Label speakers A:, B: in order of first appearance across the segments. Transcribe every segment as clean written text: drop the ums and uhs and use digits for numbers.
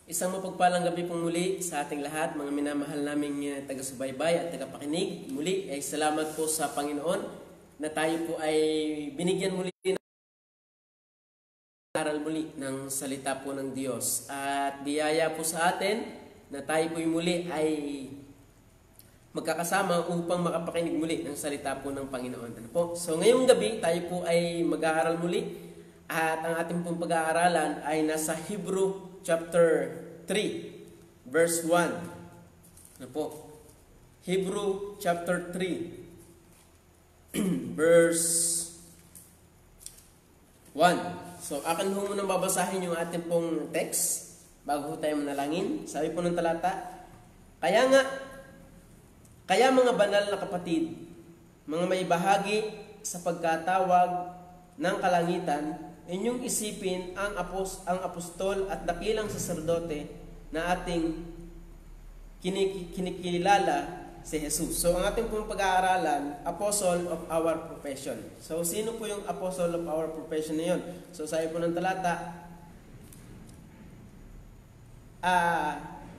A: Isang mapagpalang gabi pong muli sa ating lahat, mga minamahal naming taga-subaybay at taga-pakinig. Muli ay salamat po sa Panginoon na tayo po ay binigyan muli ng aral muli ng salita po ng Diyos. At biyaya po sa atin na tayo po muli ay magkakasama upang makapakinig muli ng salita po ng Panginoon. Ano po? So ngayong gabi tayo po ay mag-aaral muli at ang ating pong pag-aaralan ay nasa Hebrew chapter 3, verse 1. Ano po? Hebrew chapter 3, verse 1. So, akin ho munang babasahin yung ating pong text bago tayo manalangin. Sabi po ng talata, Kaya mga banal na kapatid, mga may bahagi sa pagkatawag ng kalangitan, inyong isipin ang apostol at dakilang saserdote na ating kinikilala si Jesus. So, ang ating pong pag-aaralan, apostle of our profession. So, sino po yung apostle of our profession na yun? So, sabi po ng talata,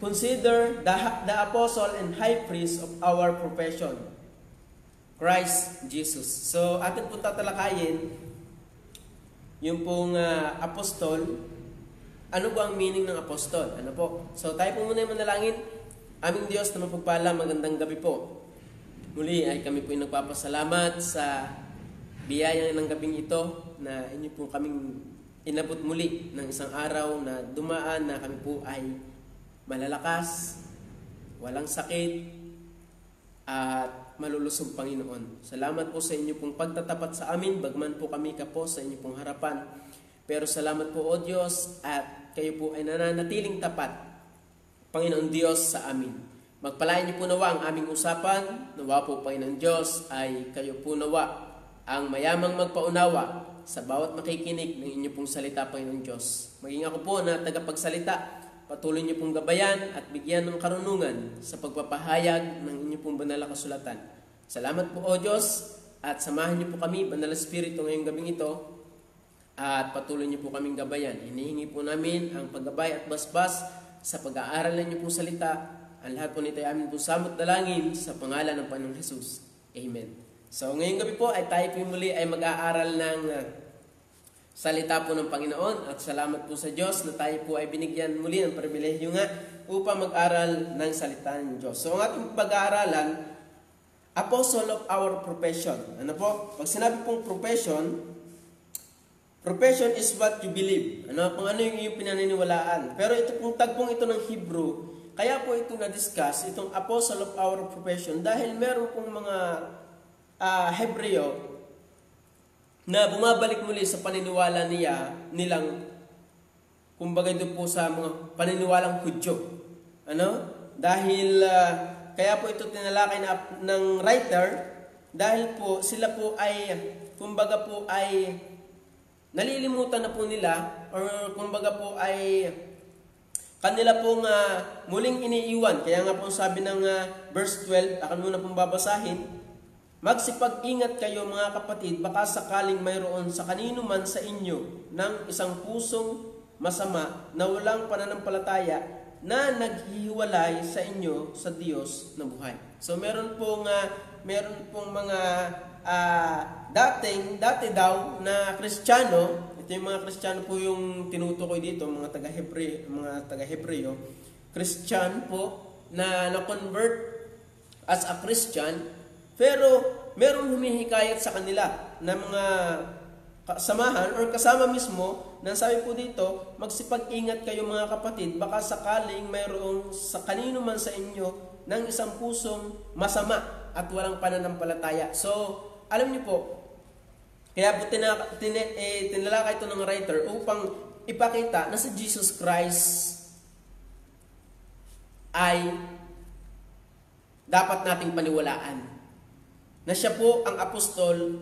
A: consider the apostle and high priest of our profession, Christ Jesus. So, atin pong tatalakayin yung pong apostol. Ano po ang meaning ng apostol? Ano po? So tayo po muna yung manalangin. Aming Diyos na mapagpala, magandang gabi po. Muli ay kami po yung nagpapasalamat sa biyaya ng gabing ito na inyo po kaming inabot muli ng isang araw na dumaan na kami po ay malalakas, walang sakit, at malulusog Panginoon. Salamat po sa inyo pong pagtatapat sa amin, bagman po kami kapo sa inyo pong harapan. Pero salamat po, O Diyos, at kayo po ay nananatiling tapat, Panginoon Diyos, sa amin. Magpalain niyo po nawa ang aming usapan. Nawa po, Panginoon Diyos, ay kayo po nawa ang mayamang magpaunawa sa bawat makikinig ng inyo pong salita, Panginoon Diyos. Maging ako po na tagapagsalita, patuloy niyo pong gabayan at bigyan ng karunungan sa pagpapahayag ng inyong pong banal na kasulatan. Salamat po, O Diyos, at samahan niyo po kami, Banal na Espiritu, ngayong gabing ito, at patuloy niyo po kaming gabayan. Hinihingi po namin ang paggabay at basbas sa pag-aaral ng inyong pong salita. Ang lahat po nito ay amin po samot dalangin sa pangalan ng Panginoong Jesus. Amen. So, ngayong gabi po ay tayo po muli ay mag-aaral ng salita po ng Panginoon, at salamat po sa Diyos na tayo po ay binigyan muli ng pribilehyo nga upang mag-aral ng salita ng Diyos. So, ang ating pag-aaralan, apostle of our profession. Ano po? Pag sinabi pong profession is what you believe. Ano? Kung ano yung iyong pinaniniwalaan. Pero ito pong tagpong ito ng Hebrew, kaya po ito na-discuss, itong apostle of our profession, dahil meron pong mga Hebreo na bumabalik muli sa paniniwala nilang, kumbaga ito po sa mga paniniwalang Hudyo. Ano? Dahil, kaya po ito tinalakay ng writer, dahil po sila po ay, kumbaga po ay, nalilimutan na po nila, or kumbaga po ay, kanila pong muling iniiwan. Kaya nga po sabi ng verse 12, akan muna pong babasahin, magsipag-ingat kayo mga kapatid, baka sakaling mayroon sa kanino man sa inyo ng isang pusong masama na walang pananampalataya na naghihiwalay sa inyo sa Diyos na buhay. So meron pong mga dati daw na Kristiyano. Ito yung mga Kristiyano po yung tinutukoy dito, mga taga-Hebreo, Christian po na na-convert as a Christian. Pero merong humihikayat sa kanila na mga kasamahan or kasama mismo na sabi po dito, magsipag-ingat kayo mga kapatid, baka sakaling mayroong sa kanino man sa inyo ng isang pusong masama at walang pananampalataya. So, alam niyo po, kaya po tinalakay ito ng writer upang ipakita na si Jesus Christ ay dapat nating paniwalaan, na siya po ang apostol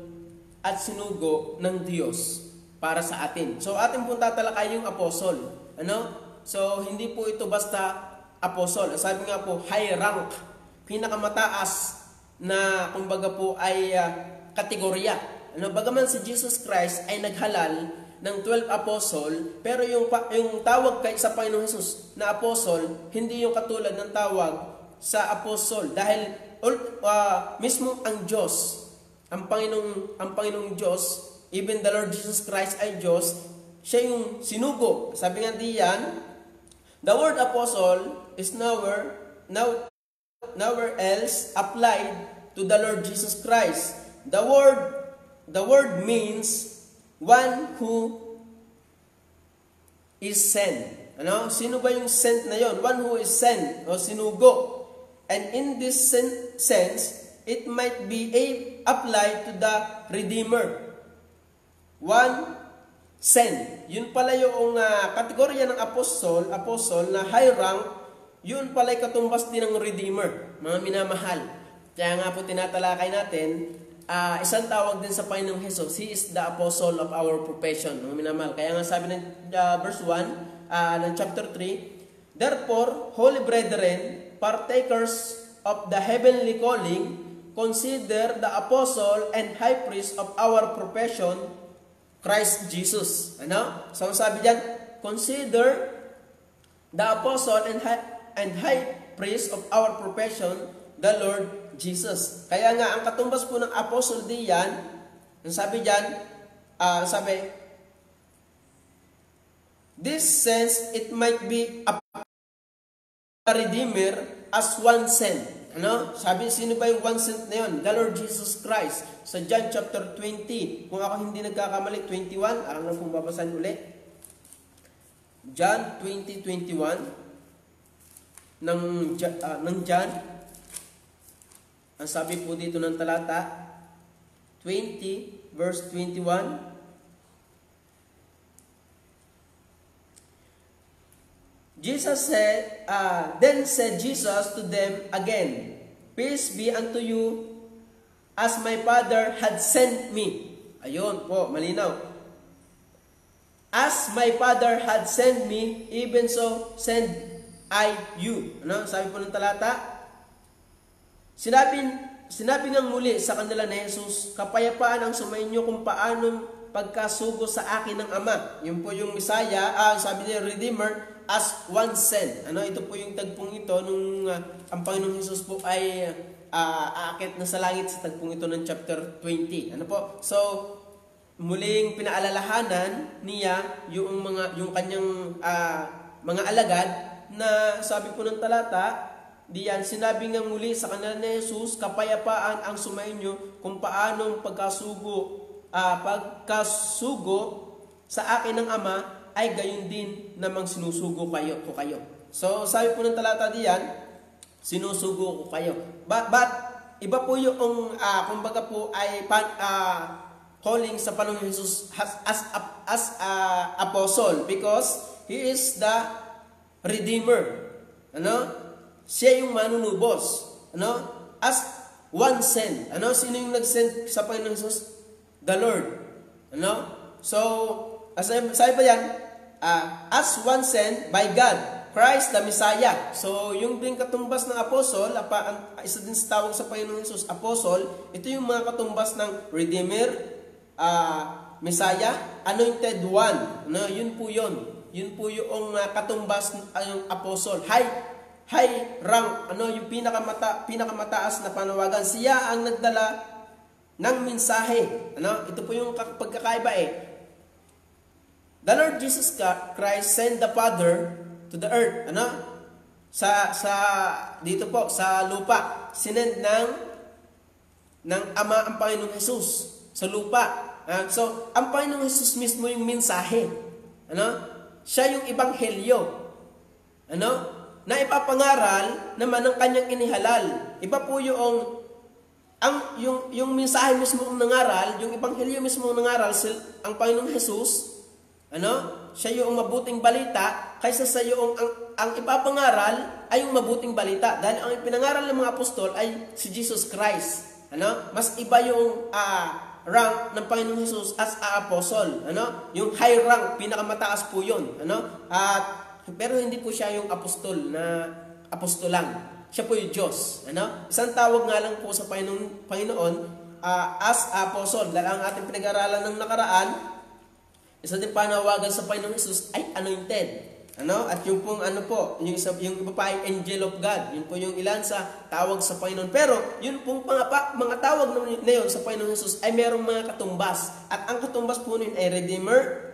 A: at sinugo ng Diyos para sa atin. So, atin pong tatalakay yung apostol. Ano? So, hindi po ito basta apostol. Sabi nga po, high rank, pinakamataas na, kumbaga po, ay kategorya. Ano? Bagaman si Jesus Christ ay naghalal ng 12 apostle, pero yung tawag kay sa Panginoong Hesus na apostle, hindi yung katulad ng tawag sa apostle. Dahil mismo ang Diyos, ang Panginoong Diyos, even the Lord Jesus Christ ay Diyos, siya yung sinugo. Sabi nga diyan, the word apostle is nowhere else applied to the Lord Jesus Christ. The word means one who is sent. Ano? Sino ba yung sent na yon? One who is sent o sinugo. And in this sense, it might be applied to the Redeemer. One sent. Yun pala yung kategorya ng apostle na high rank, yun pala yung katumbas din ng Redeemer, mga minamahal. Kaya nga po tinatalakay natin, isang tawag din sa Panginoong Hesus, He is the apostle of our profession, mga minamahal. Kaya nga sabi ng verse 1 ng chapter 3, therefore, holy brethren, partakers of the heavenly calling, consider the apostle and high priest of our profession, Christ Jesus. Ano? So sabi diyan, consider the apostle and high priest of our profession, the Lord Jesus. Kaya nga, ang katumbas po ng apostle diyan, ang sabi diyan, this sense, it might be a Redeemer as one sent. Ano? Sabi, sino ba yung one sent na yun? The Lord Jesus Christ. Sa John chapter 20, kung ako hindi nagkakamali, 21, alam na kung babasahin ulit. John 20:21 ng John. Ang sabi po dito ng talata 20 verse 21, Jesus said, then said Jesus to them again, peace be unto you, as my Father had sent me. Ayun po, malinaw. As my Father had sent me, even so send I you. Ano? Sabi po ng talata, Sinabi ng muli sa kanila ni Jesus, kapayapaan ang sumainyo kung paanong pagkasugo sa akin ng Ama. Yun po yung Messiah, sabi niya, Redeemer, as one sent. Ano, ito po yung tagpong ito nung ang Panginoong Jesus po ay aakit na sa langit sa tagpong ito ng chapter 20. Ano po? So, muling pinaalalahanan niya yung kanyang mga alagad na sabi po ng talata, diyan, sinabi nga muli sa kanila ni Jesus, kapayapaan ang sumainyo kung paanong pagkasugo sa akin ng Ama ay gayon din namang sinusugo ko kayo. So, sabi po ng talata diyan, sinusugo ko kayo. But iba po yung kumbaga po ay calling sa Panginoong Jesus as apostle because he is the Redeemer. Ano? Siya yung manunubos. Ano? As one sent. Ano? Sino yung nag-send sa Panginoong Jesus? The Lord. Ano? So, sabi pa yan, as one sent by God, Christ the Messiah. So, yung din katumbas ng apostle, isa din sa tawag sa Panginoong Jesus, apostle, ito yung mga katumbas ng Redeemer, Messiah, anointed one. Ano? Yun po yun. Yun po yung katumbas ng apostle. High rank, ano, yung pinakamataas na panawagan. Siya ang nagdala ng mensahe. Ano? Ito po yung pagkakaiba The Lord Jesus Christ sent the Father to the earth. Ano? Dito po, sa lupa. Sinend ng Ama ang Panginoong Jesus sa lupa. So, ang Panginoong Jesus mismo yung mensahe. Ano? Siya yung ebanghelyo. Ano? Na ipapangaral naman ng kanyang inihalal. Iba po yung mensahe mismo ang nangaral, yung ebanghelyo mismo ang nangaral, ang Panginoong Jesus, ano? Siya yung mabuting balita, kaysa sa yung ang ipapangaral ay yung mabuting balita. Dahil ang ipinangaral ng mga apostol ay si Jesus Christ. Ano? Mas iba yung rank ng Panginoong Jesus as apostle. Ano? Yung high rank, pinakamataas po yun. Ano? Pero hindi po siya yung apostol na apostolang. Siya po yung Diyos. Ano? Isang tawag nga lang po sa Panginoon as apostle. Dahil ang ating pinag-aralan ng nakaraan, Isa din panawagan sa Panginoong Jesus ay anointed. At yung pong yung iba pa ay angel of God. Yun po yung ilan sa tawag sa Panginoon. Pero yun pong mga tawag na yun sa Panginoong Jesus ay merong mga katumbas. At ang katumbas po nun ay Redeemer,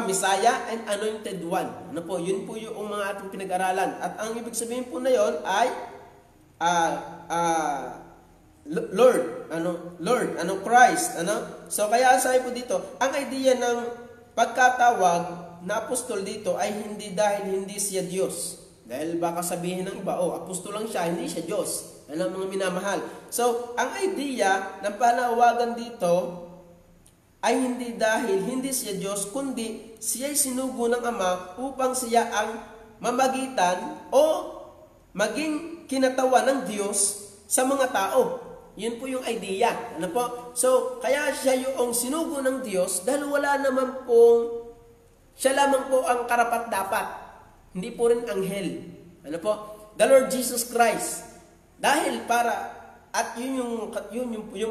A: Messiah, and Anointed One. Yun po yung mga ating pinag-aralan. At ang ibig sabihin po na yun ay Lord, Christ, So kaya sabi po dito, ang idea ng pagkatawag na apostol dito ay hindi dahil hindi siya Diyos. Dahil baka sabihin ng iba, apostol lang siya, hindi siya Diyos. Mga minamahal. So, ang idea ng panawagan dito ay hindi dahil hindi siya Diyos, kundi siya'y sinugo ng Ama upang siya ang mamagitan o maging kinatawan ng Diyos sa mga tao. Yun po yung idea. So, kaya siya yung sinugo ng Diyos dahil siya lamang po ang karapat-dapat. Hindi po rin anghel. The Lord Jesus Christ. Dahil at yun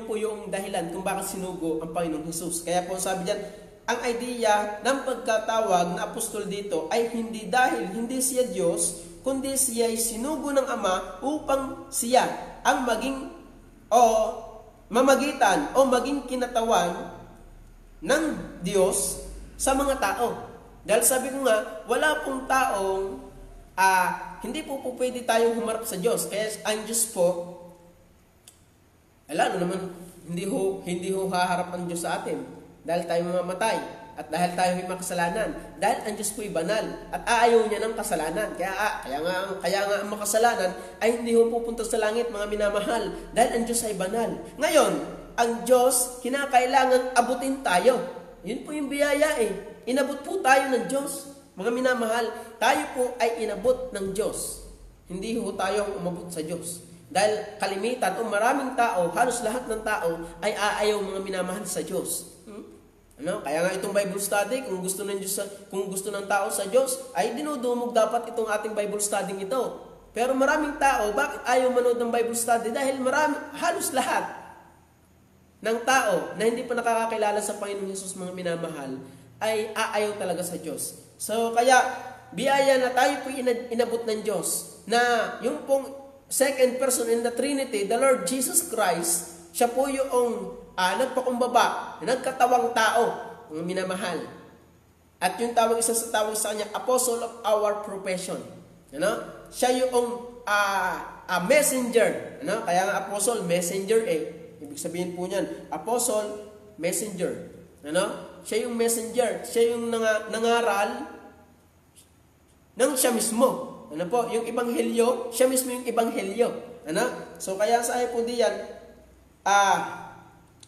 A: po yung dahilan kung bakit sinugo ang Panginoong Jesus. Kaya po sabi diyan, ang idea ng pagkatawag na apostol dito ay hindi dahil hindi siya Diyos, kundi siya ay sinugo ng Ama upang siya ang mamagitan o maging kinatawan ng Diyos sa mga tao. Dahil sabi ko nga, wala pong taong hindi po pwede tayong humarap sa Diyos. Kaya ang Diyos po, hindi ho haharap ang Diyos sa atin. Dahil tayo mamamatay. At dahil tayo ay makasalanan. Dahil ang Diyos po ay banal. At ayaw niya ng kasalanan. Kaya nga ang makasalanan ay hindi ho pupunta sa langit, mga minamahal. Dahil ang Diyos ay banal. Ngayon, ang Diyos, kinakailangan abutin tayo. Yun po yung biyaya Inabot po tayo ng Diyos. Mga minamahal, tayo po ay inabot ng Diyos. Hindi ho tayo umabot sa Diyos. Dahil kalimitan o maraming tao, halos lahat ng tao ay aayaw, mga minamahal, sa Diyos. Kaya nga itong Bible study, kung gusto ng tao sa Diyos, ay dinudumog dapat itong ating Bible study ito. Pero maraming tao, bakit ayaw manood ng Bible study? Dahil halos lahat ng tao na hindi pa nakakakilala sa Panginoong Jesus, mga minamahal, ay aayaw talaga sa Diyos. So, kaya, biyaya na tayo po inabot ng Diyos, na yung pong second person in the Trinity, the Lord Jesus Christ, siya po yung nagpakumbaba, nagkatawang tao, mga minamahal. At yung isa sa tawag sa kanya, apostle of our profession. Siya yung messenger. Kaya nga apostle, messenger Ibig sabihin po niyan, apostle, messenger. Siya yung messenger. Siya yung nangaral ng siya mismo. Yung ebanghelyo, siya mismo yung ebanghelyo. So kaya sa po diyan,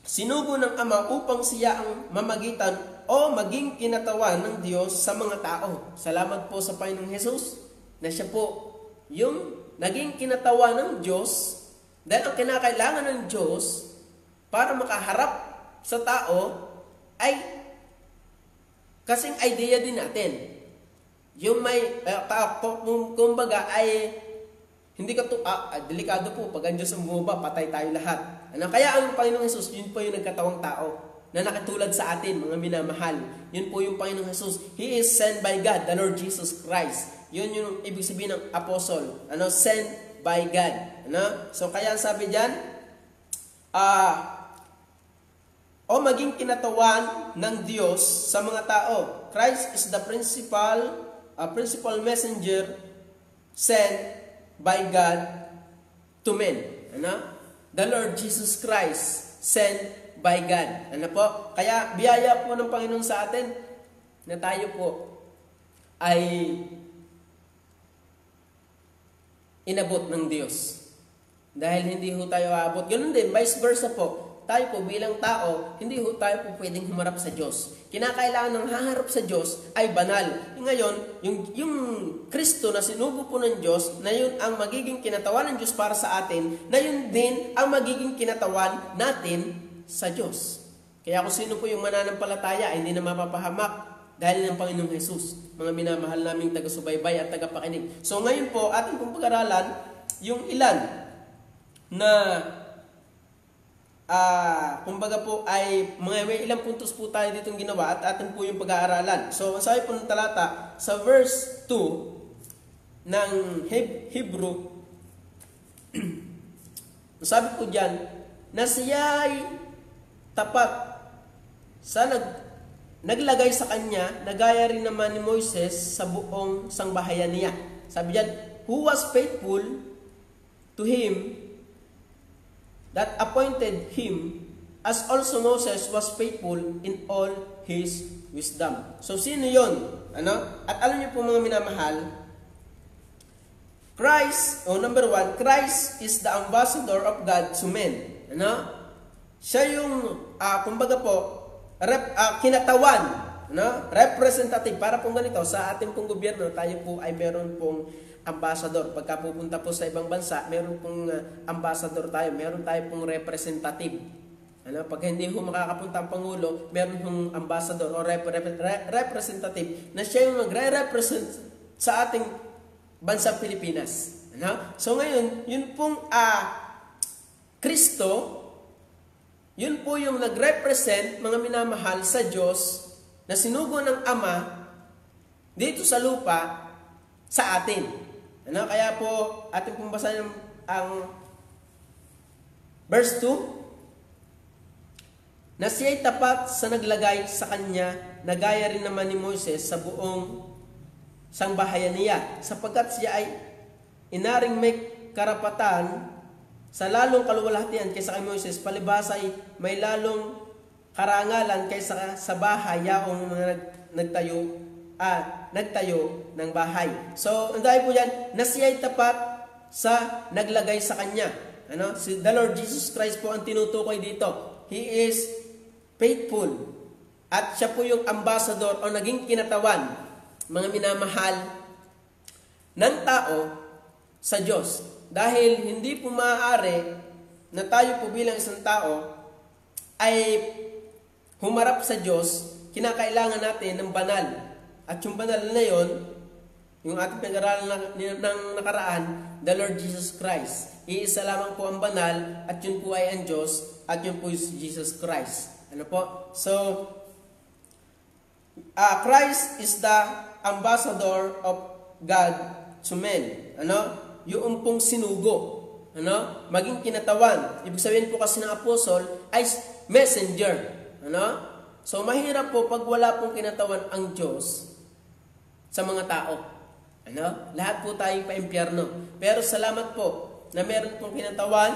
A: sinugo ng Ama upang siya ang mamagitan o maging kinatawan ng Diyos sa mga tao. Salamat po sa Panginoong Jesus na siya po yung naging kinatawan ng Diyos dahil ang kinakailangan ng Diyos para makaharap sa tao ay kasing idea din natin. Yung kumbaga ay hindi delikado po pag ang Diyos ang bumaba, patay tayo lahat. Kaya ang Panginoong Jesus, yun po yung nagkatawang tao na nakatulad sa atin, mga minamahal. Yun po yung Panginoong Jesus. He is sent by God, the Lord Jesus Christ. Yun yung ibig sabihin ng apostle. Sent by God. So kaya sabi diyan, maging kinatawan ng Diyos sa mga tao. Christ is the principal messenger sent by God to men. The Lord Jesus Christ sent by God. Kaya biyaya po ng Panginoon sa atin na tayo po ay inabot ng Diyos. Dahil hindi ho tayo aabot. Ganun din, vice versa po. Tayo po bilang tao, hindi ho tayo po pwedeng humarap sa Diyos. Kinakailangan ng haharap sa Diyos ay banal. Ngayon, yung Kristo na sinugo po ng Diyos, na yun ang magiging kinatawan ng Diyos para sa atin, na yun din ang magiging kinatawan natin sa Diyos. Kaya kung sino po yung mananampalataya, ay hindi na mapapahamak dahil ng Panginoong Jesus. Mga minamahal naming taga-subaybay at taga-pakinig. So ngayon po, ating pong pag-aralan, yung ilan na kumbaga po ay may ilang puntos po tayo ditong ginawa at atin po yung pag-aaralan. So, ang sabi po ng talata sa verse 2 ng Hebrew, sabi po dyan, na siya'y tapat sa naglagay sa kanya, nagaya rin naman ni Moises sa buong sangbahayan niya. Sabi dyan, who was faithful to him that appointed him, as also Moses was faithful in all his wisdom. So, sino yun? At alam niyo po mga minamahal, Christ, number 1, Christ is the ambassador of God to men. Siya yung, kumbaga po, kinatawan, representative. Para pong ganito, sa ating pong gobyerno, tayo po ay meron pong ambassador. Pagka pupunta po sa ibang bansa, meron pong ambassador tayo, meron tayo pong representative. Pag hindi po makakapunta ang Pangulo, meron pong ambassador o representative na siya yung magre-represent sa ating bansang Pilipinas. So ngayon, yun pong Kristo, yun po yung nag-represent, mga minamahal, sa Diyos na sinugo ng Ama dito sa lupa sa atin. Kaya po, ating pong basahin ang verse 2, na siya'y tapat sa naglagay sa kanya, nagaya rin naman ni Moises sa buong sangbahayan niya, sapagkat siya ay inaring may karapatan sa lalong kaluwalhatian kaysa kay Moises, palibhas ay may lalong karangalan kaysa sa bahay yaong mga nagtayo ng bahay. So, ang dahil po yan, na siya'y tapat sa naglagay sa kanya. Si the Lord Jesus Christ po ang tinutukoy dito. He is faithful. At siya po yung ambassador o naging kinatawan, mga minamahal, ng tao sa Diyos. Dahil hindi po maaari na tayo po bilang isang tao ay humarap sa Diyos, kinakailangan natin ng banal. At yung banal na yon, yung ating pinag-aralan ng nakaraan, the Lord Jesus Christ. Iisa lamang po ang banal, at yun po ay ang Diyos, at yun po is Jesus Christ. So, Christ is the ambassador of God to men. Yung pong sinugo. Maging kinatawan. Ibig sabihin po kasi ng apostle ay messenger. So, mahirap po pag wala pong kinatawan ang Diyos sa mga tao. Lahat po tayong pa-impyerno. Pero salamat po na meron pong kinatawan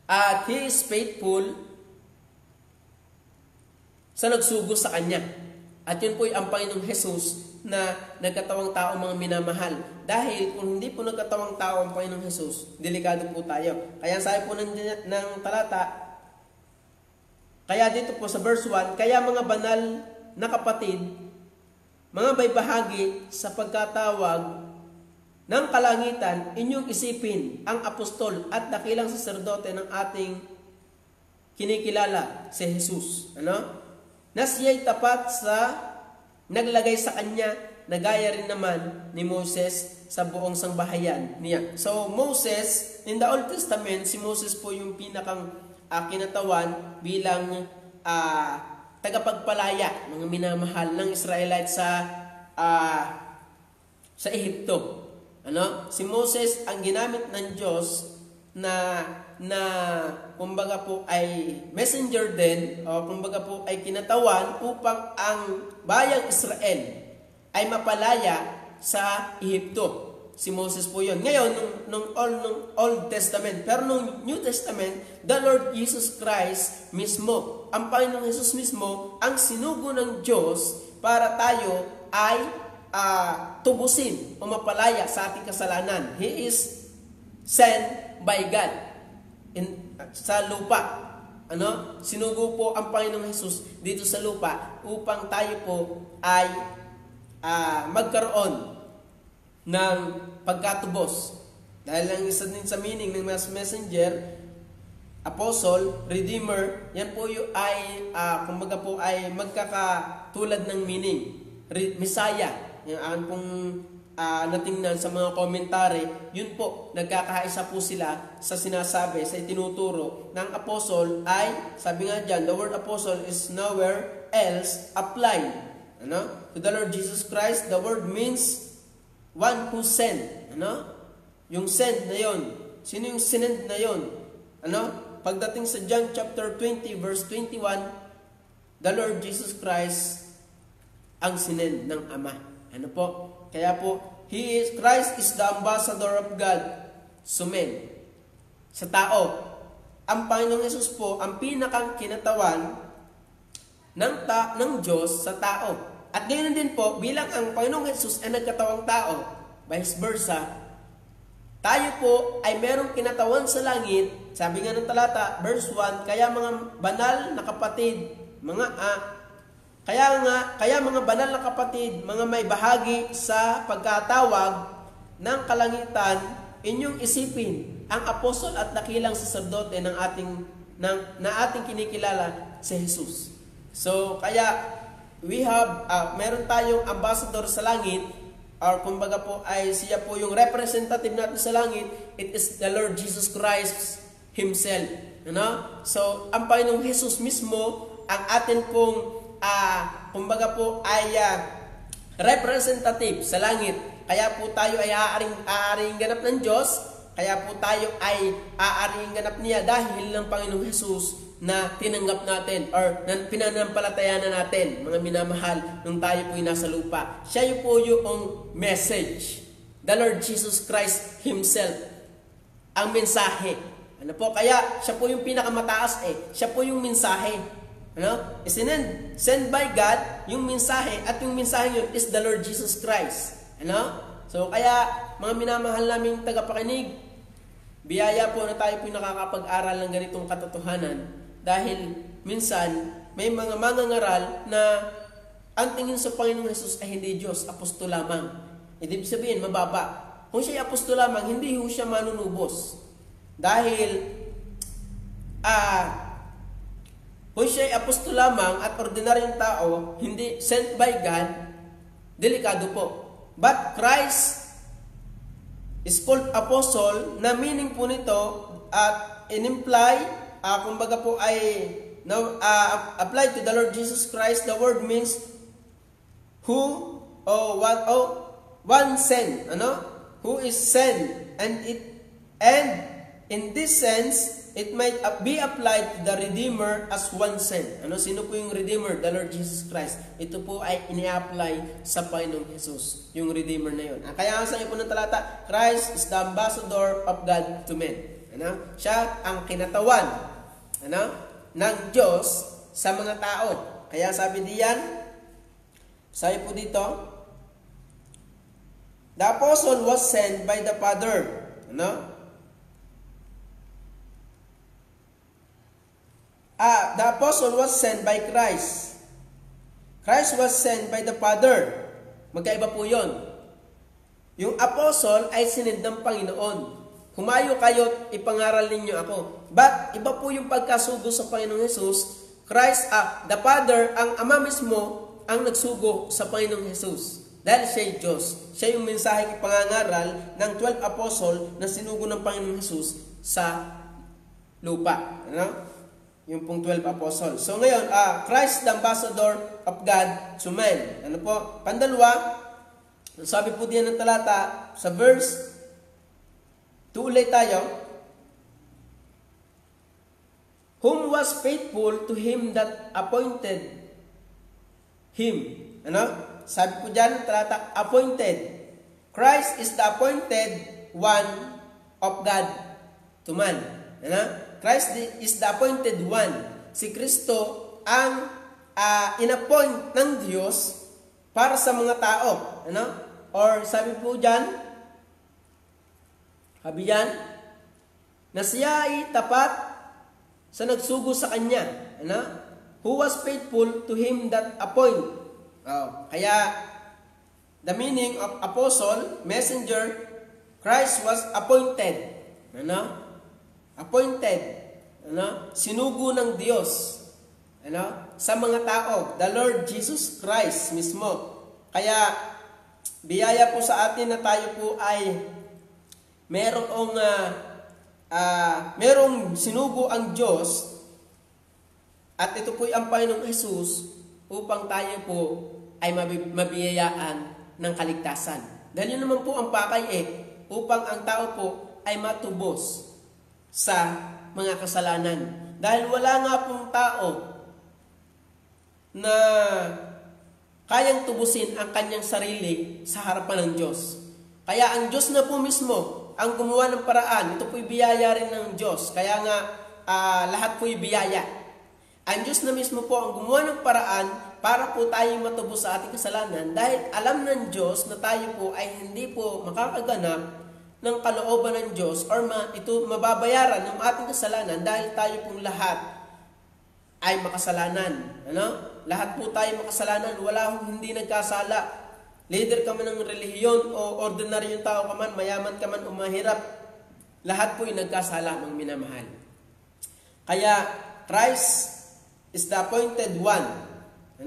A: at He is faithful sa nagsugo sa Kanya. At yun po ang Panginoong Jesus na nagkatawang tao, mga minamahal. Dahil kung hindi po nagkatawang tao ang Panginoong Jesus, delikado po tayo. Kaya sabi po ng talata, kaya dito po sa verse 1, kaya mga banal na kapatid, mga baybahagi sa pagkatawag ng kalangitan, inyong isipin ang apostol at dakilang saserdote ng ating kinikilala, si Jesus. Na siya'y tapat sa naglagay sa kanya, nagaya rin naman ni Moses sa buong sangbahayan niya. So Moses, in the Old Testament, si Moses po yung pinakang kinatawan bilang tagapagpalaya, mga minamahal ng Israelites sa Ehipto. Si Moses ang ginamit ng Diyos na kumbaga po ay messenger din, o kumbaga po ay kinatawan upang ang bayang Israel ay mapalaya sa Ehipto. Si Moses po yun. Ngayon, nung Old Testament, pero nung New Testament, the Lord Jesus Christ mismo, ang Panginoong Jesus mismo, ang sinugo ng Diyos para tayo ay tubusin o mapalaya sa ating kasalanan. He is sent by God sa lupa. Sinugo po ang Panginoong Jesus dito sa lupa upang tayo po ay magkaroon ng pagkatubos. Dahil ang isa din sa meaning ng messenger, apostle, redeemer, yan po yung ay, kumbaga po ay magkakatulad ng meaning. Messiah, yung aking pong natingnan sa mga komentary, yun po, nagkakaisa po sila sa sinasabi, sa itinuturo ng apostle ay, sabi nga dyan, the word apostle is nowhere else applied. To the Lord Jesus Christ, the word means one who sent. Yung sent na yon. Sino yung sinend na yon? Pagdating sa John chapter 20 verse 21, the Lord Jesus Christ ang sinend ng Ama. Kaya po, Christ is the ambassador of God to men, sa tao. Ang Panginoong Hesus po, ang pinakang kinatawan ng Diyos sa tao. At ganoon din po, bilang ang Panginoong Hesus ay nagkatawang tao, vice versa, tayo po ay merong kinatawan sa langit. Sabi nga ng talata, verse 1, kaya mga banal na kapatid, kaya mga banal na kapatid, mga may bahagi sa pagkatawag ng kalangitan, inyong isipin ang apostol at dakilang saserdote na ating kinikilala si Jesus. So, kaya meron tayong ambassador sa langit, or kumbaga po ay siya po yung representative natin sa langit. It is the Lord Jesus Christ Himself. So, ang Panginoong Jesus mismo ang atin pong kumbaga po ay representative sa langit. Kaya po tayo ay aaaring ganap ng Diyos. Kaya po tayo ay aaaring ganap niya dahil ng Panginoong Jesus na tinanggap natin or pinanampalataya na natin, mga minamahal, nung tayo po ay nasa lupa. Siya po yung message. The Lord Jesus Christ Himself. Ang mensahe. Kaya siya po yung pinakamataas Siya po yung mensahe. Send by God yung mensahe, at yung mensahe yun is the Lord Jesus Christ. So kaya, mga minamahal naming tagapakinig, biyaya po na tayo po nakakapag-aral ng ganitong katotohanan. Dahil minsan, may mga mangangaral na ang tingin sa Panginoong Hesus ay hindi Diyos, apostol lamang. Ibig sabihin, mababa. Kung siya ay apostol lamang, hindi siya manunubos. Dahil, kung siya ay apostol lamang at ordinaryong tao, hindi sent by God, delikado po. But Christ is called apostle, na meaning po nito at in-imply, kumbaga po ay applied to the Lord Jesus Christ. The word means one sent, who is sent, and in this sense it might be applied to the Redeemer as one sent. Sino po yung Redeemer? The Lord Jesus Christ. Ito po ay ini-apply sa Panginoong Jesus, yung Redeemer na yun. Kaya sa iyo po ng talata, Christ is the ambassador of God to men. Siya ang kinatawan ng Diyos sa mga tao. Kaya sabi po dito, the apostle was sent by the Father. The apostle was sent by Christ. Christ was sent by the Father. Magkaiba po yun. Yung apostle ay sinend ng Panginoon. Humayo kayo't ipangaral ninyo ako. But iba po yung pagkasugo sa Panginoong Jesus. Christ, the Father, ang Ama mismo, ang nagsugo sa Panginoong Jesus. Dahil siya Diyos. Siya yung mensaheng ipangangaral ng 12 apostle na sinugo ng Panginoong Jesus sa lupa. Yung pong 12 apostle. So ngayon, Christ the ambassador of God to men. Pandalawa, sabi po diyan ng talata, sa verse 2 ulit tayo. Whom was faithful to Him that appointed Him. Sabi po diyan ng talata, appointed. Christ is the appointed one of God to man. Christ is the appointed one. Si Kristo ang inappoint ng Diyos para sa mga tao. Or sabi po diyan, na siya ay tapat sa nagsugo sa kanya. Who was faithful to Him that appoint. Kaya, the meaning of apostle, messenger, Christ was appointed. Appointed. Sinugo ng Diyos. Sa mga tao. The Lord Jesus Christ mismo. Kaya, biyaya po sa atin na tayo po ay merong sinugo ang Diyos, at ito po ang Panginoong Jesus upang tayo po ay mabiyayaan ng kaligtasan. Dahil yun naman po ang pakay upang ang tao po ay matubos sa mga kasalanan. Dahil wala nga pong tao na kayang tubusin ang kanyang sarili sa harapan ng Diyos. Kaya ang Diyos na po mismo ang gumawa ng paraan. Ito po'y biyaya rin ng Diyos. Kaya nga lahat po'y biyaya. Ang Diyos na mismo po ang gumawa ng paraan para po tayo matubos sa ating kasalanan, dahil alam ng Diyos na tayo po ay hindi po makakaganap ng kalooban ng Diyos or ito mababayaran ng ating kasalanan dahil tayo pong lahat ay makasalanan. Lahat po tayo makasalanan, wala hong hindi nagkasala. Leader ka man ng relihiyon o ordinaryong tao ka man, mayaman ka man o mahirap, lahat po ay nagkasala ng minamahal. Kaya Christ is the appointed one.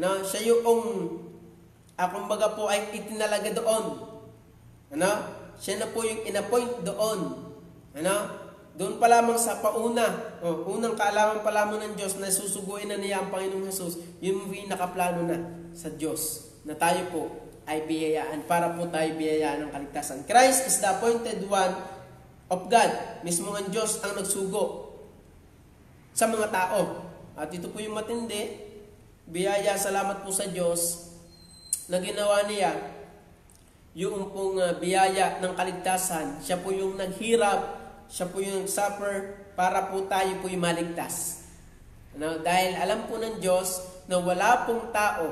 A: Siya yung kumbaga po ay itinalaga doon. Siya na po yung inappoint doon. Doon pa lamang sa unang kaalaman pa lamang ng Diyos na susuguin na niya ang Panginoong Jesus, yung nakaplano na sa Diyos na tayo po ay biyayaan para po tayo biyayaan ng kaligtasan. Christ is the appointed one of God. Mismo ang Diyos ang nagsugo sa mga tao. At ito po yung matindi, biyaya, salamat po sa Diyos na ginawa niya yung pong biyaya ng kaligtasan. Siya po yung naghirap, siya po yung suffer para po tayo po yung maligtas. Dahil alam po ng Diyos na wala pong tao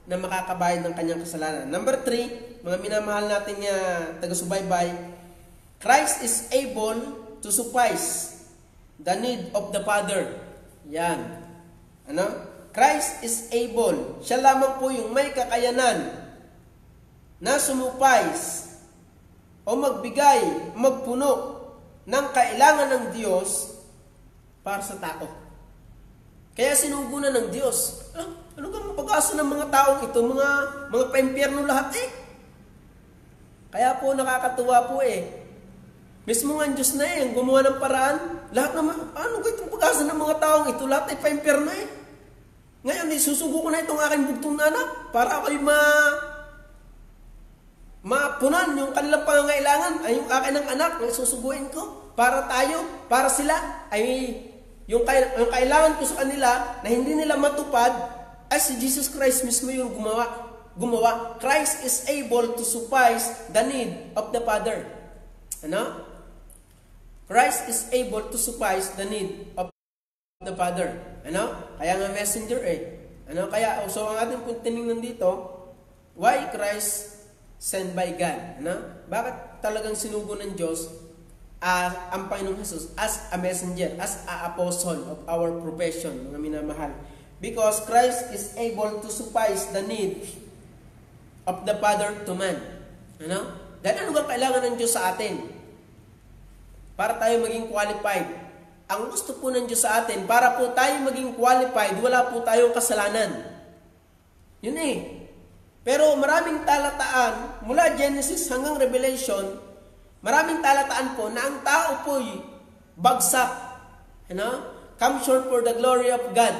A: na makakabayad ng kanyang kasalanan. Number 3, mga minamahal natin taga-subaybay, Christ is able to suffice the need of the Father. Yan. Christ is able. Siya lamang po yung may kakayanan na sumupais o magbigay, magpuno ng kailangan ng Diyos para sa tao. Kaya sinugo na ng Diyos. Ano kang pag-asa ng mga taong ito? Mga pa-impyerno lahat Kaya po nakakatuwa po Mismo nga Diyos na ang gumawa ng paraan. Lahat naman, ano ko itong pag-asa ng mga taong ito? Lahat ay pa-impyerno Ngayon, susugo ko na itong aking bugtong na anak para ako'y mapunan yung kanilang pangangailangan. Ay yung akin ng anak na susuguin ko para tayo, para sila ay yung kailangan ko sa kanila na hindi nila matupad ay si Jesus Christ mismo yung gumawa. Christ is able to suffice the need of the Father. Christ is able to suffice the need of the Father. Kaya nga messenger Kaya so ang ating pong tinignan dito, why Christ sent by God? Bakit talagang sinugo ng Diyos ang Panginoong Jesus as a messenger, as a apostle of our profession, mga minamahal? Because Christ is able to suffice the need of the Father to man. Dahil ano bang kailangan ng Diyos sa atin? Para tayo maging qualified. Ang gusto po ng Diyos sa atin, para po tayo maging qualified, wala po tayong kasalanan. Yun Pero maraming talataan, mula Genesis hanggang Revelation, maraming talataan po na ang tao po'y bagsak. Come short for the glory of God.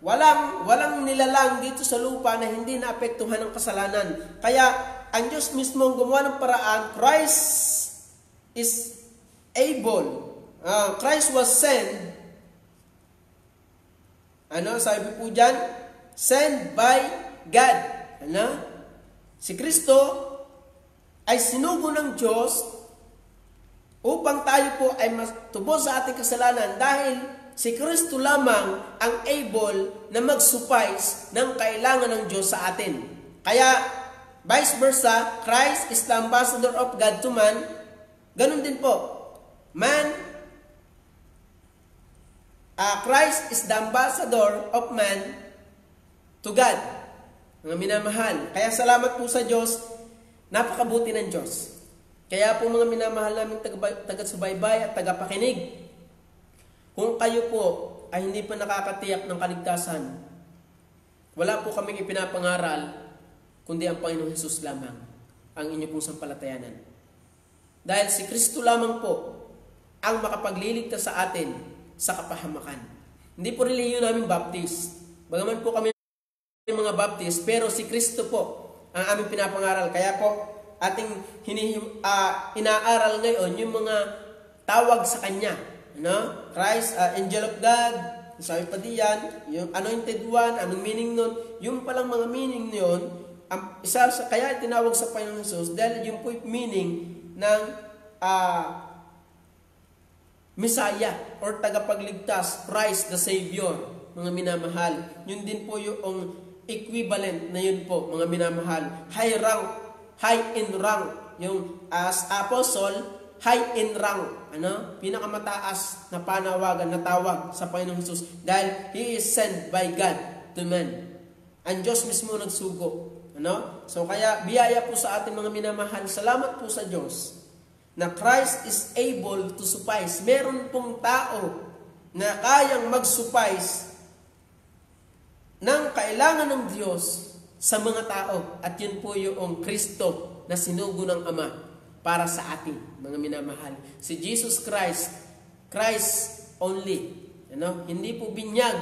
A: Walang nilalang dito sa lupa na hindi naapektuhan ng kasalanan. Kaya ang Diyos mismo ang gumawa ng paraan. Christ is able. Christ was sent. Sabi po dyan? Sent by God. Si Kristo ay sinugo ng Diyos upang tayo po ay matubos sa ating kasalanan dahil si Kristo lamang ang able na mag-suffice ng kailangan ng Diyos sa atin. Kaya, vice versa, Christ is the ambassador of God to man. Ganun din po. Christ is the ambassador of man to God. Mga minamahal. Kaya salamat po sa Diyos. Napakabuti ng Diyos. Kaya po mga minamahal namin taga-subaybay at tagapakinig, kung kayo po ay hindi pa nakakatiyak ng kaligtasan, wala po kaming ipinapangaral, kundi ang Panginoong Jesus lamang. ang inyo pong sampalatayanan. Dahil si Kristo lamang po ang makapagliligtas sa atin sa kapahamakan. Hindi po relihiyon namin Baptist. Bagaman po kami mga Baptist, pero si Kristo po ang aming pinapangaral. Kaya po ating inaaral ngayon yung mga tawag sa Kanya. Christ, Angel of God, sabi pa diyan, yung Anointed One, anong meaning nun? Yung palang mga meaning nun, kaya tinawag sa Panginoong Jesus dahil yung po meaning ng Messiah or tagapagligtas, Christ the Savior, mga minamahal. Yun din po yung equivalent na yun po, mga minamahal. High in rank. Yung as apostle, high in rank. Pinakamataas na panawagan, na tawag sa Panginoong Jesus. Dahil He is sent by God to man. Ang Diyos mismo nagsugo. So kaya biyaya po sa ating mga minamahal. Salamat po sa Diyos na Christ is able to suffice. Meron pong tao na kayang mag-suffice ng kailangan ng Diyos sa mga tao. At yun po yung Kristo na sinugo ng Ama para sa atin, mga minamahal. Si Jesus Christ, Christ only. Hindi po binyag,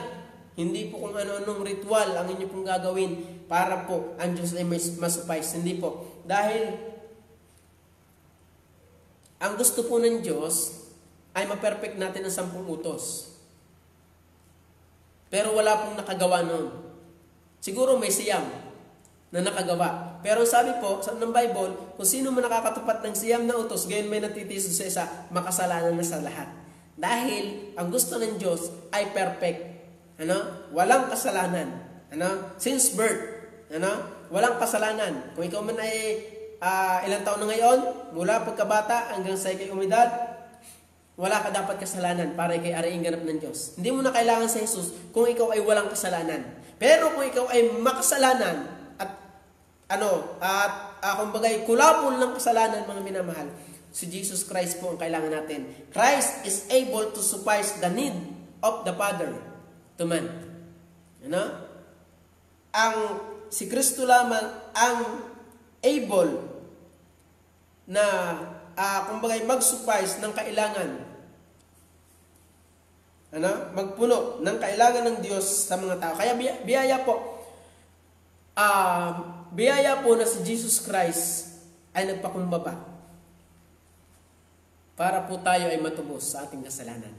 A: hindi po kung ano-anong ritual ang inyo pong gagawin para po ang Diyos ay masuffice. Hindi po. Dahil ang gusto po ng Diyos ay ma-perfect natin ang 10 utos. Pero wala pong nakagawa noon. Siguro may siyam na nakagawa. Pero sabi po ng Bible, kung sino man nakakatupad ng siyam na utos, gayon may natitiso sa isa, makasalanan na sa lahat. Dahil ang gusto ng Diyos ay perfect. Walang kasalanan. Since birth. Walang kasalanan. Kung ikaw man ay ilang taon na ngayon, mula pagkabata hanggang sa ikay umidad, wala ka dapat kasalanan para ikay ariing ganap ng Diyos. Hindi mo na kailangan sa Jesus kung ikaw ay walang kasalanan. Pero kung ikaw ay makasalanan at kumbagay kulapol ng kasalanan, mga minamahal, si Jesus Christ po ang kailangan natin. Christ is able to suffice the need of the Father to man. Si Kristo lamang ang able na kumbagay mag-suffice ng kailangan, magpuno ng kailangan ng Diyos sa mga tao. Kaya biyaya po na si Jesus Christ ay nagpakumbaba para po tayo ay matubos sa ating kasalanan.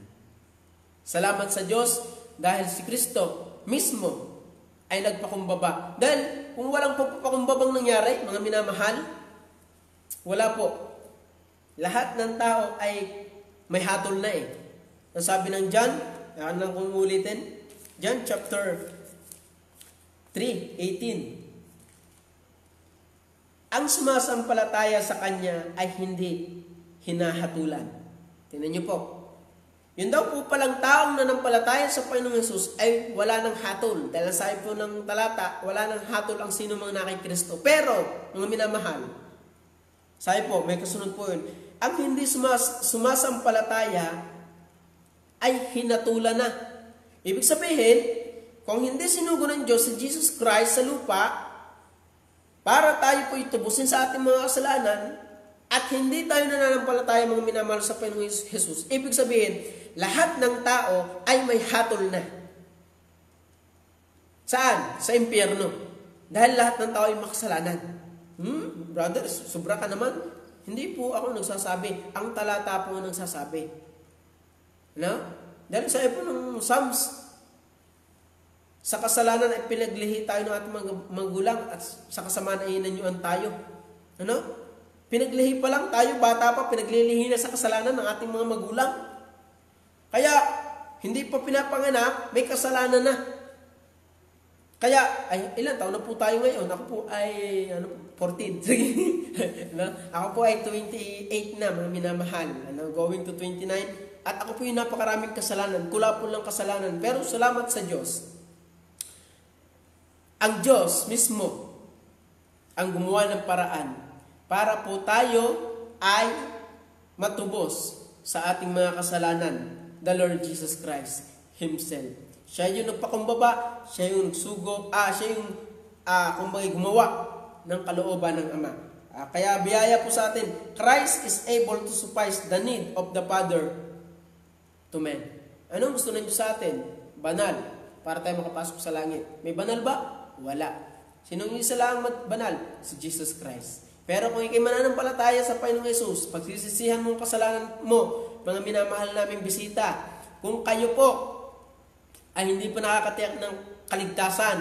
A: Salamat sa Diyos dahil si Kristo mismo ay nagpakumbaba. Dahil kung walang pakumbabang nangyari, mga minamahal, wala po. Lahat ng tao ay may hatol na eh. Ang sabi ng John, nang kung ulitin, John chapter 3:18. Ang sumasampalataya sa Kanya ay hindi hinahatulan. Tingnan niyo po. Yun daw po palang taong nanampalataya sa Panginoong Jesus ay wala ng hatol. Dahil sabi po ng talata, wala ng hatol ang sino mang nakay Kristo. Pero, mga minamahal, sabi po, may kasunod po yun, ang hindi sumasampalataya ay hinatulan na. Ibig sabihin, kung hindi sinugo ng Diyos si Jesus Christ sa lupa, para tayo po itubusin sa ating mga kasalanan, at hindi tayo nananampalataya, mga minamahal, sa Panginoong Jesus, ibig sabihin, lahat ng tao ay may hatol na. Saan? Sa impyerno. Dahil lahat ng tao ay makasalanan. Brother, sobra ka naman. Hindi po ako nagsasabi. Ang talata po nagsasabi. Dahil sa po ng Psalms, sa kasalanan ay pinaglihi tayo ng ating mga magulang at sa kasamaan ay inanyuan tayo. Pinaglihi pa lang tayo, bata pa, pinaglilihi na sa kasalanan ng ating mga magulang. Kaya, hindi pa pinapanganak, may kasalanan na. Kaya, ilan taon na po tayo ngayon? Ako po ay 14. Ako po ay 28 na, mga minamahal. Going to 29. At ako po yung napakaraming kasalanan. Kulapol ng kasalanan. Pero salamat sa Diyos. Ang Diyos mismo ang gumawa ng paraan para po tayo ay matubos sa ating mga kasalanan. The Lord Jesus Christ Himself. Siya yung nagpakumbaba, siya yung nagsugo, siya yung gumawa ng kalooban ng Ama. Kaya biyaya po sa atin, Christ is able to suffice the need of the Father to men. Anong gusto ng Diyos sa atin? Banal. Para tayo makapasok sa langit. May banal ba? Wala. Sinong isa lang banal? Si Jesus Christ. Pero kung ikay mananampalataya sa Panginoong Jesus, pagsisisihan mo ang kasalanan mo, mga minamahal naming bisita, kung kayo po ay hindi pa nakakatiyak ng kaligtasan,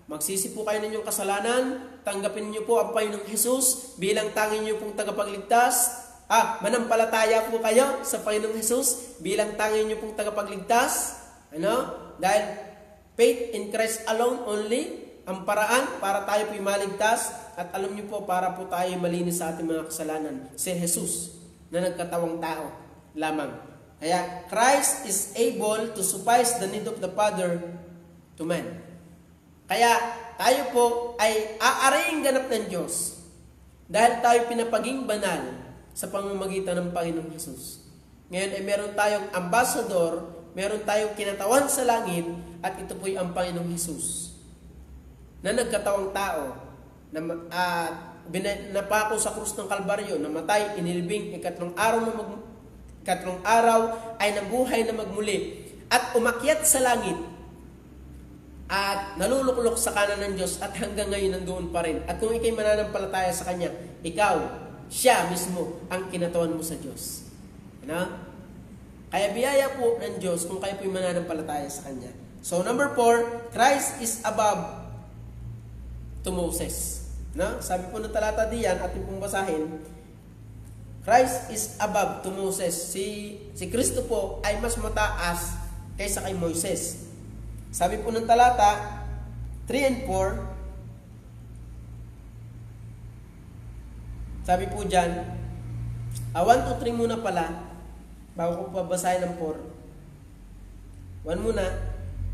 A: magsisi po kayo ng inyong kasalanan, tanggapin niyo po ang Panginoong Jesus bilang tanging niyo pong tagapagligtas. Manampalataya po kayo sa Panginoong Jesus bilang tanging niyo pong tagapagligtas. Dahil faith in Christ alone only ang paraan para tayo po maligtas. At alam niyo po, para po tayo malinis sa ating mga kasalanan, si Jesus na nagkatawang tao lamang. Kaya Christ is able to suffice the need of the Father to man. Kaya tayo po ay aariing ganap ng Diyos dahil tayo pinapaging banal sa pamamagitan ng Panginoong Jesus. Ngayon ay meron tayong ambassador, meron tayong kinatawan sa langit, at ito po ang Panginoong Jesus na nagkatawang tao, na napako sa krus ng Kalbaryo, namatay, inilibing, ikatlong araw ay nabuhay na magmuli, at umakyat sa langit, at naluluklok sa kanan ng Diyos, at hanggang ngayon nandoon pa rin. At kung ikay mananampalataya sa Kanya, siya mismo ang kinatawan mo sa Diyos. Kaya biyaya po ng Diyos kung kayo po'y mananampalataya sa Kanya. So number 4, Christ is above to Moses. Sabi po ng talata diyan, ating pong basahin, Christ is above to Moses. Si Kristo po ay mas mataas kaysa kay Moises. Sabi po ng talata 3 and 4, sabi po dyan, 1 to 3 muna pala, bago ko pabasahin ng 4. 1 muna.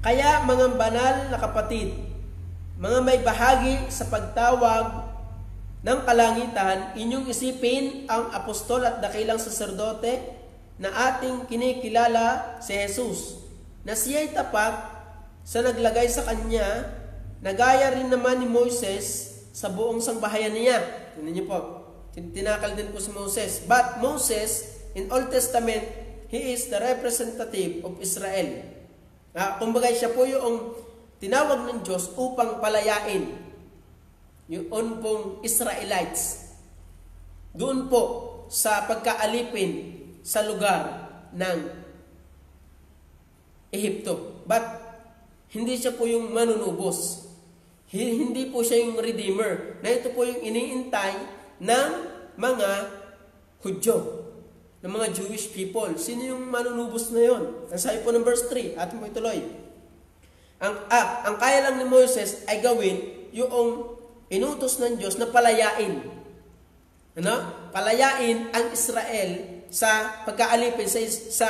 A: Kaya mga banal na kapatid, mga may bahagi sa pagtawag ng kalangitan, inyong isipin ang apostol at dakilang saserdote na ating kinikilala si Jesus, na siya'y tapat sa naglagay sa kanya, na gaya rin naman ni Moses sa buong sangbahayan niya. Tingnan niyo po, tinakal din po si Moses. But Moses, in Old Testament, he is the representative of Israel. Kumbaga siya po yung tinawag ng Diyos upang palayain yung pong Israelites doon po sa pagkaalipin sa lugar ng Ehipto. But hindi siya po yung manunubos. Hindi po siya yung redeemer. Na ito po yung iniintay ng mga Hudyo, ng mga Jewish people. Sino yung manunubos na yun? Ang sabi po ng verse 3, atin mo ituloy. Ang kaya lang ni Moses ay gawin yung inutos ng Diyos na palayain. Palayain ang Israel sa pagkaalipin sa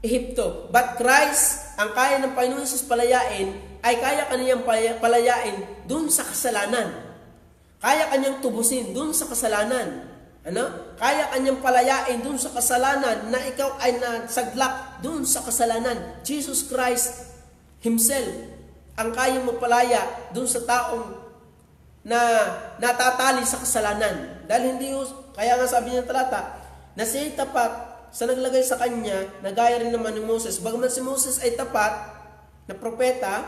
A: Ehipto. But Christ, ang kaya ng Panginoon Jesus palayain, ay kaya kaniyang palayain dun sa kasalanan. Kaya kanyang tubusin dun sa kasalanan. Kaya kanyang palayain dun sa kasalanan na ikaw ay nasaglak dun sa kasalanan. Jesus Christ Himself ang kayang magpalaya dun sa taong na natatali sa kasalanan. Dahil kaya nga sabi niya talata, na siya'y tapat sa naglagay sa kanya, na gaya rin naman ni Moses. Bagaman si Moses ay tapat na propeta,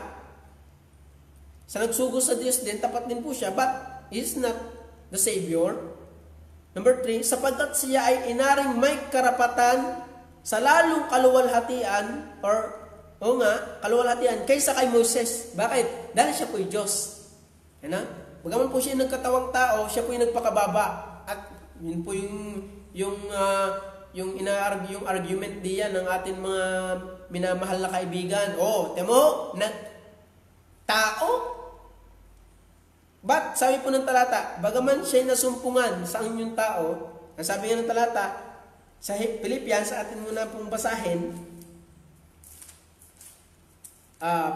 A: sa nagsugo sa Diyos din, tapat din po siya, but he is not the Savior. Number 3, sapagkat siya ay inaring may karapatan sa lalong kaluwalhatian, kaluwalhatian kaysa kay Moses. Bakit? Dahil siya po yung Diyos. Bagaman po siya nagkatawang tao, siya po yung nagpakababa. At yun po yung argument diyan ng ating mga minamahal na kaibigan. Temo, tao. But, sabi po ng talata, bagaman siya'y nasumpungan sa inyong tao, ang sabi nga ng talata, sa Philippians, atin muna pong basahin,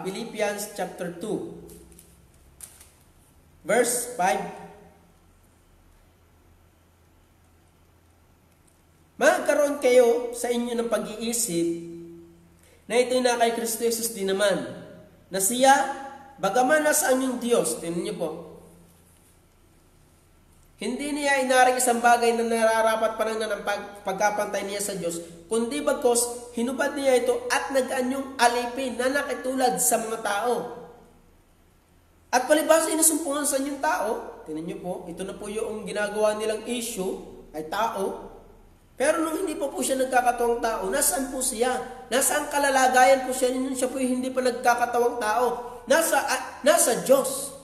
A: Philippians chapter 2, verse 5. Magkaroon kayo sa inyo ng pag-iisip na ito'y na kay Kristo Jesus din naman, na siya, bagaman nasa inyong Diyos, tingnan niyo po, Hindi niya inaring isang bagay na nararapat pa ng pagkapantay niya sa Diyos, kundi bagkos hinubad niya ito at nag-anyong alipin na nakitulad sa mga tao. At palibhasa inasumpungan sa inyong tao, tinan niyo po, ito na po yung ginagawa nilang issue, ay tao. Pero nung hindi pa po siya nagkakatawang tao, nasaan po siya? Nasaan kalalagayan po siya nung siya po hindi pa nagkakatawang tao? Nasa Diyos.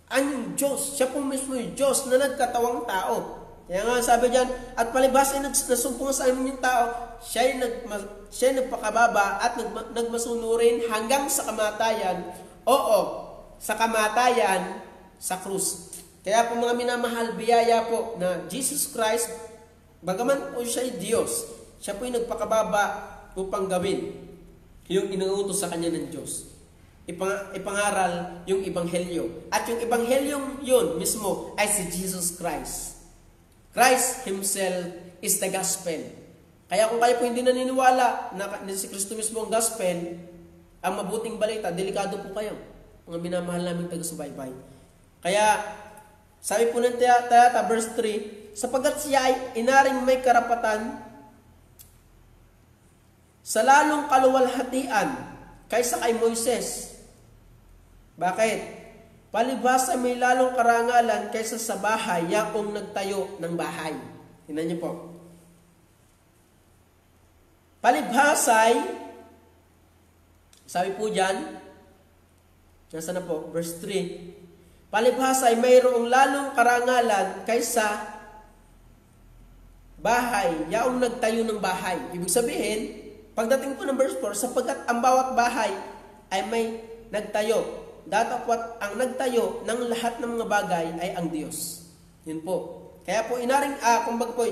A: Ang Diyos, siya po mismo yung Diyos na nagkatawang tao. Kaya nga sabi diyan, at palibhasa nasumpungan sa amin yung tao, siya nagpakababa at nagmasunurin hanggang sa kamatayan. Oo, sa kamatayan, sa krus. Kaya po mga minamahal, biyaya po na Jesus Christ, bagaman po siya ay Diyos, siya po yung nagpakababa upang gawin yung inuutos sa kanya ng Diyos. Ipangaral yung ebanghelyo. At yung ebanghelyong yun mismo ay si Jesus Christ. Christ Himself is the gospel. Kaya kung kayo po hindi naniniwala na si Kristo mismo ang gospel, ang mabuting balita, delikado po kayo, mga minamahal naming taga-subaybay. Kaya, sabi po ng Tayata, verse 3, sapagkat siya ay inaring may karapatan sa lalong kaluwalhatian kaysa kay Moises. Bakit? Palibhasa may lalong karangalan kaysa sa bahay yaong nagtayo ng bahay. Tingnan niyo po. Palibhasay, sabi po dyan, nasa na po, verse 3, palibhasay mayroong lalong karangalan kaysa bahay yaong nagtayo ng bahay. Ibig sabihin, pagdating po ng verse 4, sapagkat ang bawat bahay ay may nagtayo. Datapwat ang nagtayo ng lahat ng mga bagay ay ang Diyos. Yun po. Kaya po inaring, kumbaga po,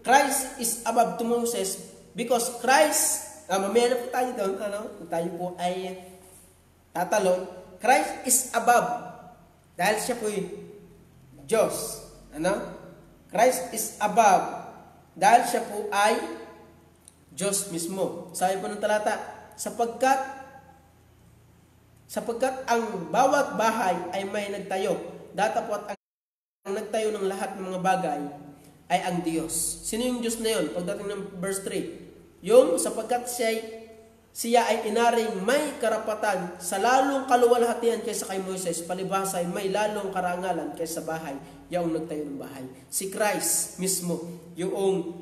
A: Christ is above to Moses because Christ, mamaya na po tayo doon, tayo po ay tatalon. Christ is above dahil siya po ay Diyos. Christ is above dahil siya po ay Diyos mismo. Sabi po ng talata, sapagkat ang bawat bahay ay may nagtayo, datapwat ang nagtayo ng lahat ng mga bagay ay ang Diyos. Sino yung Diyos na yun? Pagdating ng verse 3, yung sapagkat siya ay inaring may karapatan sa lalong kaluwalhatian kaysa kay Moises, palibhasa ay may lalong karangalan kaysa bahay, yung nagtayo ng bahay. Si Christ mismo, yung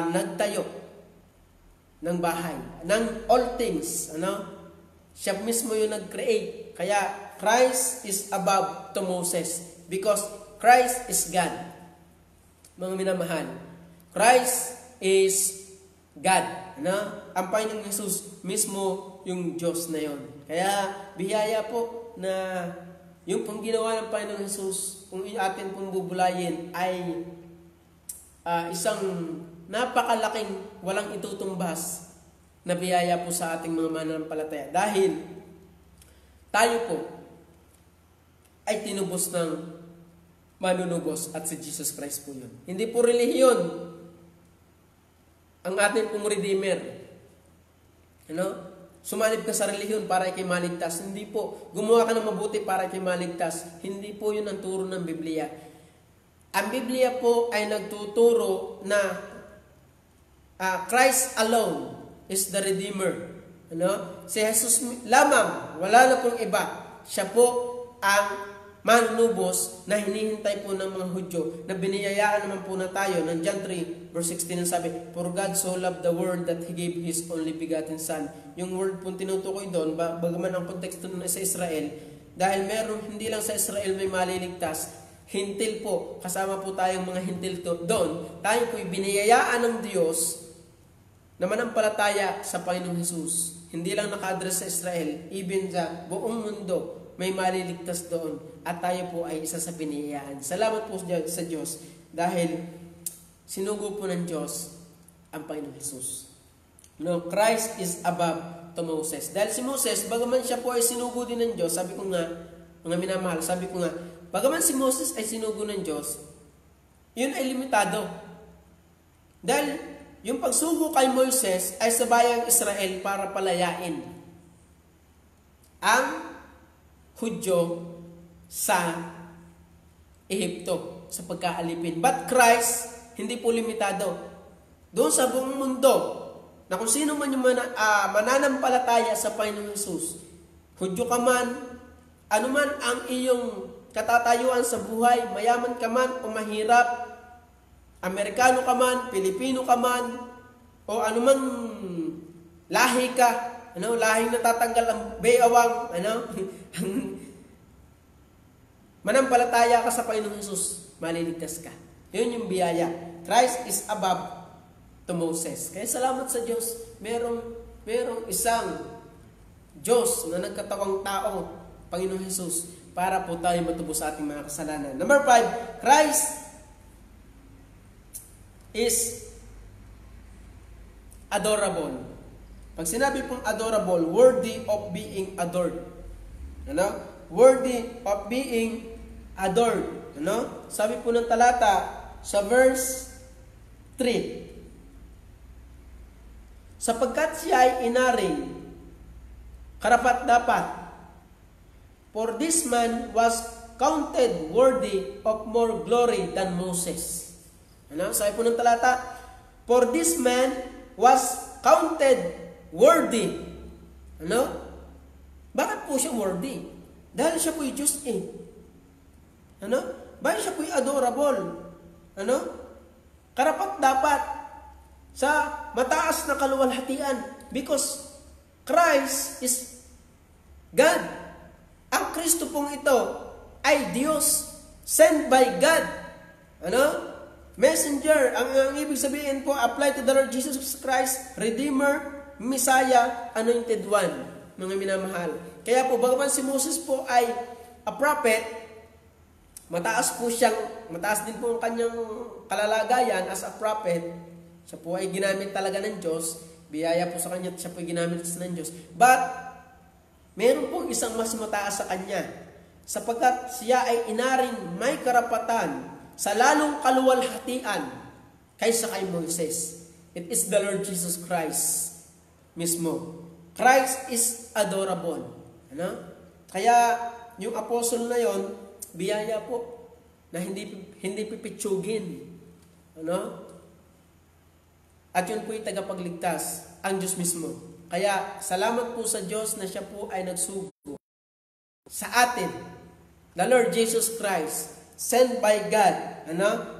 A: nagtayo ng bahay, ng all things, siya mismo yung nag-create. Kaya Christ is above to Moses because Christ is God. Mga minamahal, Christ is God. Ang Panginoong Jesus mismo yung Diyos na yon. Kaya biyaya po na yung pong ginawa ng Panginoong Jesus, kung atin pong bubulayin, ay isang napakalaking walang itutumbas na biyaya po sa ating mga mananampalataya. Dahil tayo po ay tinubos ng manunubos at si Jesus Christ po yun. Hindi po relihiyon ang ating pong Redeemer. Sumanib ka sa relihiyon para ikay maligtas. Hindi po. Gumawa ka ng mabuti para ikay maligtas. Hindi po yun ang turo ng Biblia. Ang Biblia po ay nagtuturo na Christ alone is the Redeemer. Si Jesus lamang, wala na pong iba. Siya po ang manunubos na hinihintay po ng mga Hudyo, na biniyayaan naman po na tayo ng John 3 verse 16 ang sabi, for God so loved the world that He gave His only begotten Son. Yung word po tinutukoy doon, bagaman ang konteksto na sa Israel, dahil meron hindi lang sa Israel may maliligtas, hintil po, kasama po tayong mga hintil doon, tayo po'y biniyayaan ng Diyos na manampalataya sa Panginoong Jesus. Hindi lang naka-address sa Israel, even sa buong mundo, may maliligtas doon. At tayo po ay isa sa biniyayaan. Salamat po sa Diyos dahil sinugo po ng Diyos ang Panginoong Jesus. Christ is above to Moses. Dahil si Moses, bagaman siya po ay sinugo din ng Diyos, sabi ko nga, mga minamahal, sabi ko nga, bagaman si Moses ay sinugo ng Diyos, yun ay limitado. Dahil yung pagsugo kay Moises ay sa bayang Israel para palayain ang Hudyo sa Ehipto sa pagkaalipin. But Christ, hindi po limitado. Doon sa buong mundo, na kung sino man yung mananampalataya sa Panginoong Hesus, Hudyo ka man, anuman ang iyong katatayuan sa buhay, mayaman ka man o mahirap, Amerikano ka man, Pilipino ka man, o anumang lahi ka, lahing natatanggal ang bayawang, manampalataya ka sa Panginoong Hesus, maliligtas ka. Yun yung biyaya. Christ is above to Moses. Kaya salamat sa Diyos, merong isang Diyos na nagkatawang tao, Panginoong Hesus, para po tayo matubos sa ating mga kasalanan. Number 5, Christ is adorable. Pag sinabi pong adorable, worthy of being adored. Worthy of being adored. Sabi po ng talata sa verse 3. Sapagkat siya ay inaring karapat-dapat, for this man was counted worthy of more glory than Moses. Sabi po ng talata, for this man was counted worthy. Bakit po siya worthy? Dahil siya po'y Diyos Bakit siya po'y adorable? Karapat-dapat sa mataas na kaluwalhatian, because Christ is God. Ang Kristo pong ito ay Diyos, sent by God. Messenger, ang ibig sabihin po, apply to the Lord Jesus Christ, Redeemer, Messiah, Anointed One, mga minamahal. Kaya po, bagaman si Moses po ay a prophet, mataas din po ang kanyang kalalagayan as a prophet. Siya po ay ginamit talaga ng Diyos, biyaya po sa kanya, siya po ay ginamit ng Diyos. But, meron pong isang mas mataas sa kanya, sapagkat siya ay inaring may karapatan sa lalong kaluwalhatian kaysa kay Moises. It is the Lord Jesus Christ mismo. Christ is adorable. Kaya yung apostle na yon, biyaya po na hindi pipitsugin. At yun po yung tagapagligtas, ang Diyos mismo. Kaya salamat po sa Diyos na siya po ay nagsugo sa atin. The Lord Jesus Christ, sent by God.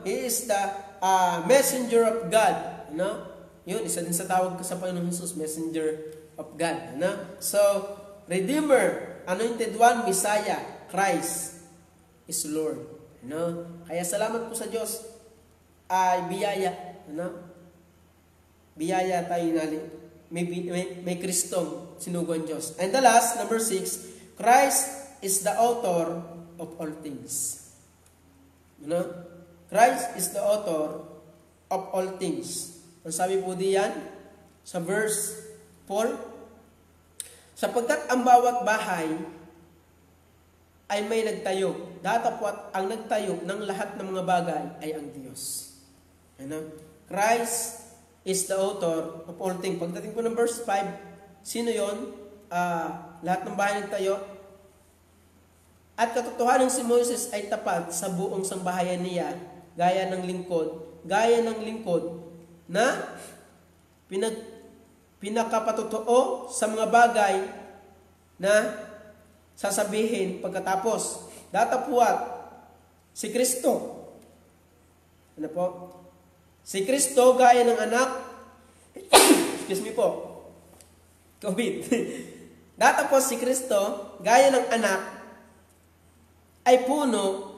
A: He is the messenger of God. Yun, isa din sa tawag sa Panginoong Jesus, messenger of God. So, Redeemer, Anointed One, Messiah, Christ is Lord. Kaya salamat po sa Diyos ay biyaya. Biyaya tayo may Kristong sinuguan Diyos. And the last, number 6, Christ is the author of all things. Christ is the author of all things. Ang sabi po diyan sa verse 4, sapagkat ang bawat bahay ay may nagtayo, datapwat ang nagtayo ng lahat ng mga bagay ay ang Diyos. Christ is the author of all things. Pagdating po ng verse 5, sino yon? Lahat ng bahay nagtayo. At katotohanan si Moses ay tapat sa buong sambahayan niya, gaya ng lingkod na pinakapatotoo sa mga bagay na sasabihin pagkatapos. Datapwat si Kristo. Si Kristo gaya ng anak, excuse me po, COVID. Datapwat si Kristo gaya ng anak ay puno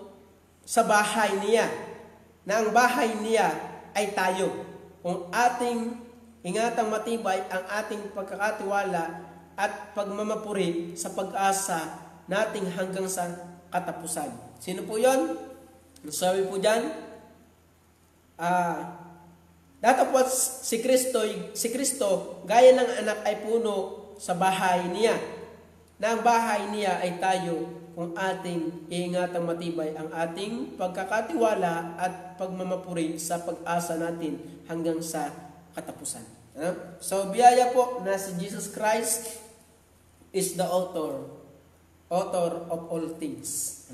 A: sa bahay niya, na ang bahay niya ay tayo. Kung ating ingatang matibay ang ating pagkakatiwala at pagmamapuri sa pag-asa nating hanggang sa katapusan. Sino po yon? Sabi po dyan, datapwat si Kristo gaya ng anak ay puno sa bahay niya, na ang bahay niya ay tayo, kung ating iingatang matibay ang ating pagkakatiwala at pagmamapuri sa pag-asa natin hanggang sa katapusan. So, biyaya po na si Jesus Christ is the author of all things.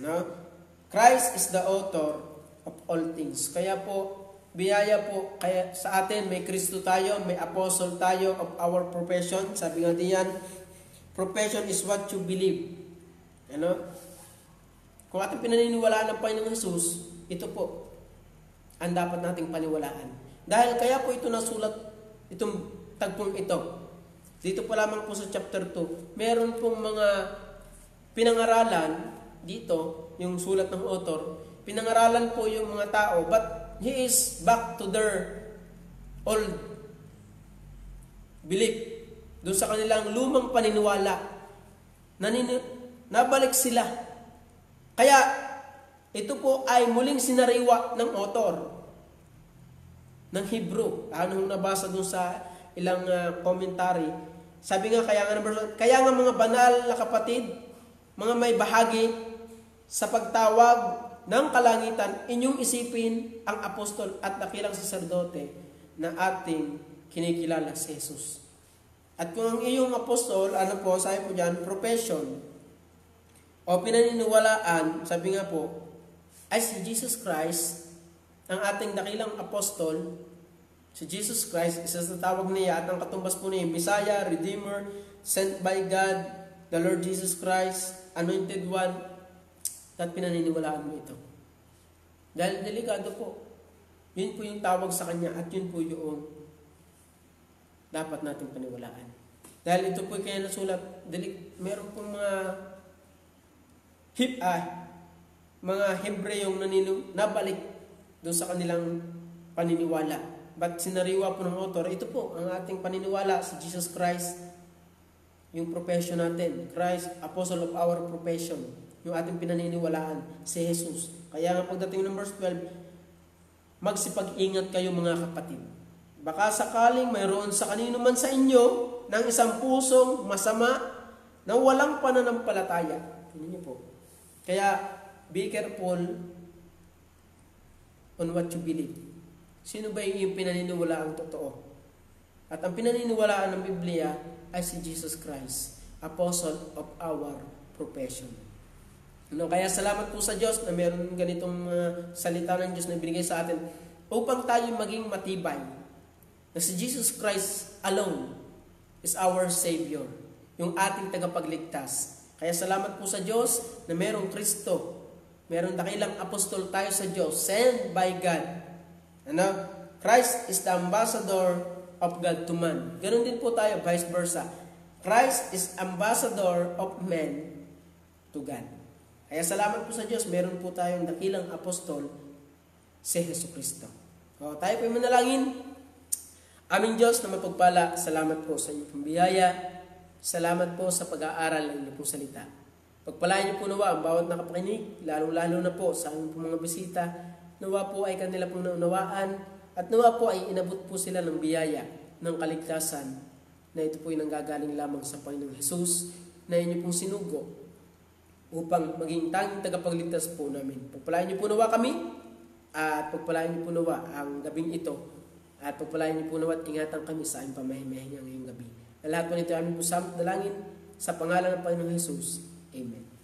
A: Christ is the author of all things. Kaya po, biyaya po, kaya sa atin may Kristo tayo, may apostle tayo of our profession. Sabi nga diyan, profession is what you believe. Ano? Kung ating pinaniniwalaan ng Panginoong Jesus, ito po ang dapat nating paniwalaan. Dahil kaya po ito nasulat, itong tagpong ito. Dito po lamang po sa chapter 2, meron pong mga pinangaralan dito, yung sulat ng author, pinangaralan po yung mga tao, but he is back to their old belief. Doon sa kanilang lumang paniniwala. Nabalik sila. Kaya, ito po ay muling sinariwa ng author ng Hebrew. Anong nabasa doon sa ilang commentary. Sabi nga, kaya nga mga banal na kapatid, mga may bahagi sa pagtawag ng kalangitan, inyong isipin ang apostol at dakilang saserdote na ating kinikilala si Jesus. At kung ang iyong apostol, ano po, sabi po dyan, profession o pinaniniwalaan, sabi nga po, ay si Jesus Christ, ang ating dakilang apostol, si Jesus Christ, isa sa tawag niya at ang katumbas po niya, Messiah, Redeemer, sent by God, the Lord Jesus Christ, Anointed One, at pinaniniwalaan mo ito. Dahil delikado po. Yun po yung tawag sa Kanya at yun po yung dapat natin paniwalaan. Dahil ito po kaya nasulat, meron pong mga Hebreyong nabalik doon sa kanilang paniniwala. But sinariwa po ng author, ito po ang ating paniniwala sa Jesus Christ, yung profession natin, Christ, apostle of our profession, yung ating pinaniniwalaan, si Jesus. Kaya nga pagdating ng verse 12, magsipag-ingat kayo mga kapatid. Baka sakaling mayroon sa kanino man sa inyo ng isang pusong masama na walang pananampalataya. Tingnan niyo po. Kaya, be careful on what you believe. Sino ba yung pinaniniwalaan totoo? At ang pinaniniwalaan ng Biblia ay si Jesus Christ, apostle of our profession. Kaya salamat po sa Diyos na meron ganitong salita ng Diyos na binigay sa atin upang tayo maging matibay na si Jesus Christ alone is our Savior, yung ating tagapagligtas. Kaya salamat po sa Diyos na merong Kristo, merong dakilang apostol tayo sa Diyos, sent by God. Christ is the ambassador of God to man. Ganon din po tayo, vice versa. Christ is ambassador of men to God. Kaya salamat po sa Diyos, meron po tayong dakilang apostol, si Jesucristo. Tayo po manalangin. Aming Diyos na mapagpala, salamat po sa inyong pambiyaya. Salamat po sa pag-aaral ng inyong pong salita. Pagpalain niyo po nawa ang bawat nakapakinig, lalo-lalo na po sa aming mga bisita. Nawa po ay kanila pong naunawaan at nawa po ay inabot po sila ng biyaya ng kaligtasan na ito po ay nanggagaling lamang sa Panginoong Jesus na inyo pong sinugo upang maging tanging tagapagligtas po namin. Pagpalain niyo po nawa kami at pagpalain niyo po nawa ang gabing ito at pagpalain niyo po nawa at ingatan kami sa aming pamahimahinga ngayong gabi. At lahat po nito aming po dalangin sa pangalan ng Panginoong Jesus. Amen.